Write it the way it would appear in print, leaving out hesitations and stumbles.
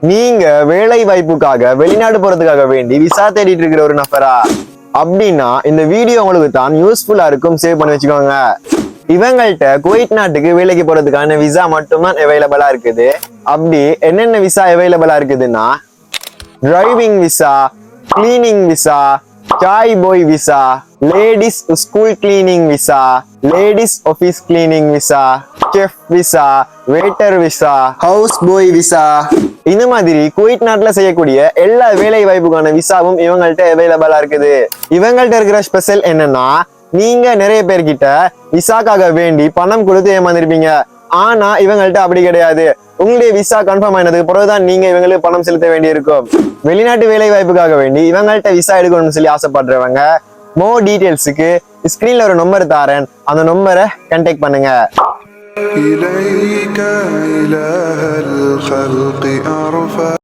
நீங்க வேலை வாய்ப்புக்காக வெளிநாடு போறதுக்காக வேண்டி விசா தேடிட்டு இருக்கிற ஒரு நபரா அப்படின்னா இந்த வீடியோ உங்களுக்கு தான் யூஸ்ஃபுல்லா இருக்கும். சேவ் பண்ணி வச்சுக்கோங்க. இவங்கள்ட்ட குவைத் நாட்டுக்கு வேலைக்கு போறதுக்கான விசா மட்டும்தான் அவைலபிளா இருக்குது. அப்படி என்னென்ன விசா அவைலபிளா இருக்குதுன்னா driving visa, cleaning visa, chai boy visa, ladies school cleaning visa, ladies office cleaning visa, chef visa, waiter visa, house boy visa, இந்த மாதிரி குவைத் நாட்டுல செய்யக்கூடிய எல்லா வேலை வாய்ப்புக்கான விசாவும் இவங்கள்ட்ட அவைலபிளா இருக்குது. இவங்கள்ட்ட இருக்கிற ஸ்பெஷல் என்னன்னா, நீங்க நிறைய பேர்கிட்ட விசாக்காக வேண்டி பணம் கொடுத்து ஏமாந்துருப்பீங்க. ஆனா இவங்கள்ட்ட அப்படி கிடையாது. உங்களுடைய விசா கன்ஃபார்ம் ஆனதுக்கு பிறகுதான் நீங்க இவங்களுக்கு பணம் செலுத்த வேண்டி இருக்கும். வெளிநாட்டு வேலை வாய்ப்புக்காக வேண்டி இவங்கள்ட்ட விசா எடுக்கணும்னு சொல்லி ஆசைப்படுறவங்க மோர் டீடைல்ஸுக்கு ஸ்கிரீன்ல ஒரு நம்பர் தாரேன், அந்த நம்பரை கான்டாக்ட் பண்ணுங்க.